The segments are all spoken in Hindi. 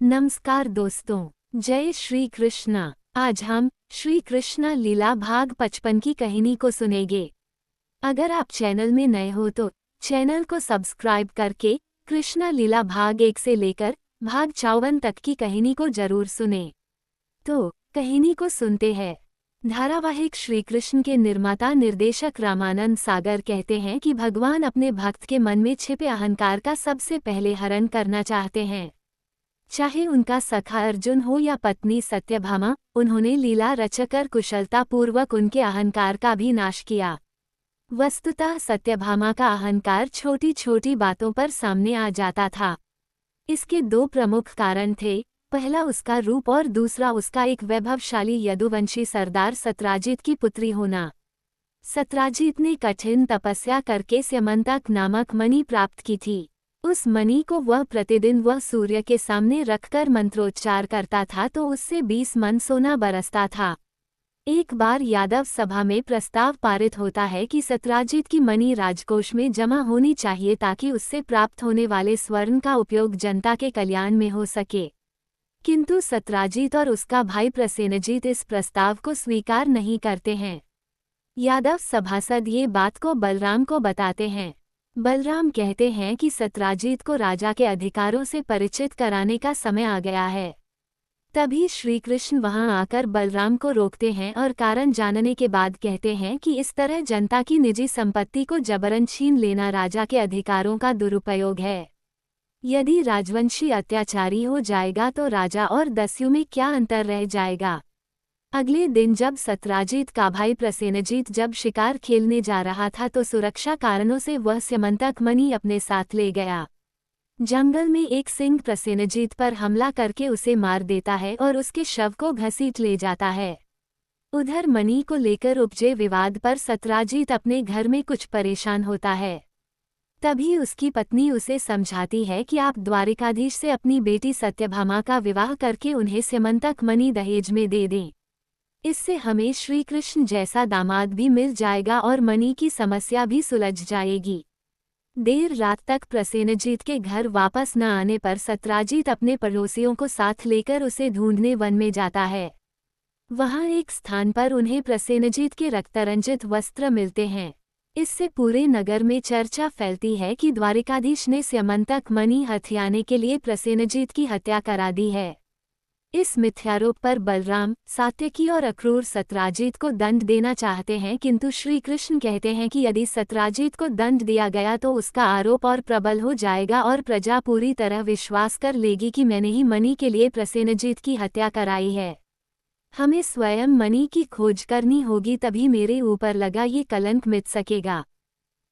नमस्कार दोस्तों, जय श्री कृष्णा। आज हम श्री कृष्णा लीला भाग 55 की कहानी को सुनेंगे। अगर आप चैनल में नए हो तो चैनल को सब्सक्राइब करके कृष्णा लीला भाग 1 से लेकर भाग 54 तक की कहानी को जरूर सुनें। तो कहानी को सुनते हैं। धारावाहिक श्री कृष्ण के निर्माता निर्देशक रामानंद सागर कहते हैं कि भगवान अपने भक्त के मन में छिपे अहंकार का सबसे पहले हरण करना चाहते हैं। चाहे उनका सखा अर्जुन हो या पत्नी सत्यभामा, उन्होंने लीला रचकर कुशलतापूर्वक उनके अहंकार का भी नाश किया। वस्तुतः सत्यभामा का अहंकार छोटी छोटी बातों पर सामने आ जाता था। इसके दो प्रमुख कारण थे, पहला उसका रूप और दूसरा उसका एक वैभवशाली यदुवंशी सरदार सत्राजित की पुत्री होना। सत्राजित ने कठिन तपस्या करके स्यमंतक नामक मणि प्राप्त की थी। उस मणि को वह प्रतिदिन सूर्य के सामने रखकर मंत्रोच्चार करता था तो उससे 20 मन सोना बरसता था। एक बार यादव सभा में प्रस्ताव पारित होता है कि सत्राजित की मणि राजकोष में जमा होनी चाहिए ताकि उससे प्राप्त होने वाले स्वर्ण का उपयोग जनता के कल्याण में हो सके। किंतु सत्राजित और उसका भाई प्रसेनजीत इस प्रस्ताव को स्वीकार नहीं करते हैं। यादव सभासद ये बात को बलराम को बताते हैं। बलराम कहते हैं कि सत्राजित को राजा के अधिकारों से परिचित कराने का समय आ गया है। तभी श्रीकृष्ण वहां आकर बलराम को रोकते हैं और कारण जानने के बाद कहते हैं कि इस तरह जनता की निजी संपत्ति को जबरन छीन लेना राजा के अधिकारों का दुरुपयोग है। यदि राजवंशी अत्याचारी हो जाएगा तो राजा और दस्यु में क्या अंतर रह जाएगा। अगले दिन जब सत्राजित का भाई प्रसेनजीत जब शिकार खेलने जा रहा था तो सुरक्षा कारणों से वह स्यमंतक मणि अपने साथ ले गया। जंगल में एक सिंह प्रसेनजीत पर हमला करके उसे मार देता है और उसके शव को घसीट ले जाता है। उधर मणि को लेकर उपजे विवाद पर सत्राजित अपने घर में कुछ परेशान होता है। तभी उसकी पत्नी उसे समझाती है कि आप द्वारिकाधीश से अपनी बेटी सत्यभामा का विवाह करके उन्हें स्यमंतक मणि दहेज में दे दें। इससे हमें श्री कृष्ण जैसा दामाद भी मिल जाएगा और मणि की समस्या भी सुलझ जाएगी। देर रात तक प्रसेनजीत के घर वापस न आने पर सत्राजित अपने पड़ोसियों को साथ लेकर उसे ढूंढने वन में जाता है। वहां एक स्थान पर उन्हें प्रसेनजीत के रक्तरंजित वस्त्र मिलते हैं। इससे पूरे नगर में चर्चा फैलती है कि द्वारिकाधीश ने स्यमंतक मणि हथियाने के लिए प्रसेनजीत की हत्या करा दी है। इस मिथ्यारोप पर बलराम, सात्यकी और अक्रूर सत्राजित को दंड देना चाहते हैं, किंतु श्री कृष्ण कहते हैं कि यदि सत्राजित को दंड दिया गया तो उसका आरोप और प्रबल हो जाएगा और प्रजा पूरी तरह विश्वास कर लेगी कि मैंने ही मणि के लिए प्रसेनजीत की हत्या कराई है। हमें स्वयं मणि की खोज करनी होगी, तभी मेरे ऊपर लगा ये कलंक मिट सकेगा।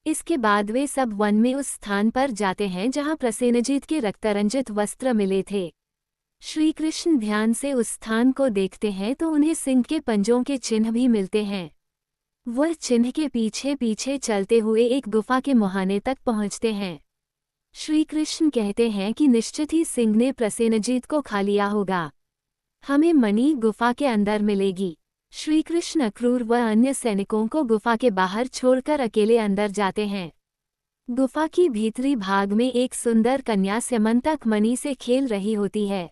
इसके बाद वे सब वन में उस स्थान पर जाते हैं जहां प्रसेनजीत के रक्तरंजित वस्त्र मिले थे। श्री कृष्ण ध्यान से उस स्थान को देखते हैं तो उन्हें सिंह के पंजों के चिन्ह भी मिलते हैं। वह चिन्ह के पीछे पीछे चलते हुए एक गुफा के मुहाने तक पहुंचते हैं। श्री कृष्ण कहते हैं कि निश्चित ही सिंह ने प्रसेनजीत को खा लिया होगा। हमें मणि गुफा के अंदर मिलेगी। श्री कृष्ण अक्रूर व अन्य सैनिकों को गुफा के बाहर छोड़कर अकेले अंदर जाते हैं। गुफा की भीतरी भाग में एक सुंदर कन्या स्यमंतक मणि से खेल रही होती है।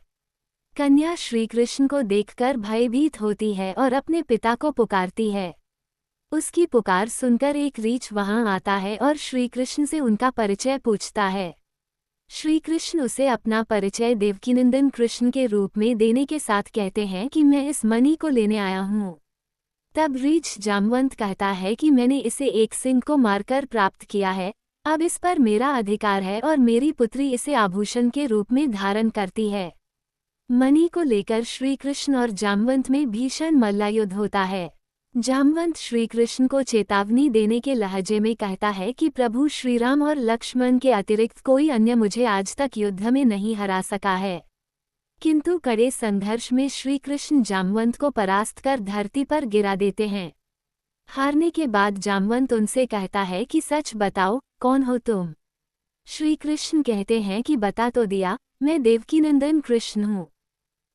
कन्या श्रीकृष्ण को देखकर भयभीत होती है और अपने पिता को पुकारती है। उसकी पुकार सुनकर एक रीछ वहां आता है और श्रीकृष्ण से उनका परिचय पूछता है। श्रीकृष्ण उसे अपना परिचय देवकीनंदन कृष्ण के रूप में देने के साथ कहते हैं कि मैं इस मणि को लेने आया हूँ। तब रीछ जामवंत कहता है कि मैंने इसे एक सिंह को मारकर प्राप्त किया है, अब इस पर मेरा अधिकार है और मेरी पुत्री इसे आभूषण के रूप में धारण करती है। मणि को लेकर श्रीकृष्ण और जामवंत में भीषण मल्लायुद्ध होता है। जामवंत श्रीकृष्ण को चेतावनी देने के लहजे में कहता है कि प्रभु श्रीराम और लक्ष्मण के अतिरिक्त कोई अन्य मुझे आज तक युद्ध में नहीं हरा सका है। किंतु कड़े संघर्ष में श्रीकृष्ण जामवंत को परास्त कर धरती पर गिरा देते हैं। हारने के बाद जामवंत उनसे कहता है कि सच बताओ, कौन हो तुम? श्रीकृष्ण कहते हैं कि बता तो दिया, मैं देवकीनंदन कृष्ण हूँ।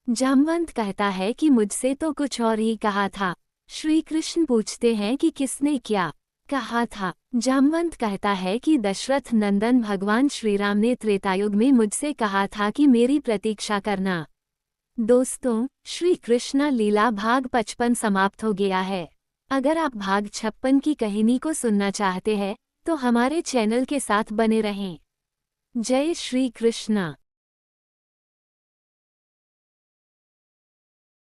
जामवंत कहता है कि मुझसे तो कुछ और ही कहा था। श्री कृष्ण पूछते हैं कि किसने क्या कहा था। जामवंत कहता है कि दशरथ नंदन भगवान श्रीराम ने त्रेतायुग में मुझसे कहा था कि मेरी प्रतीक्षा करना। दोस्तों, श्री कृष्ण लीला भाग 55 समाप्त हो गया है। अगर आप भाग 56 की कहानी को सुनना चाहते हैं तो हमारे चैनल के साथ बने रहें। जय श्री कृष्ण।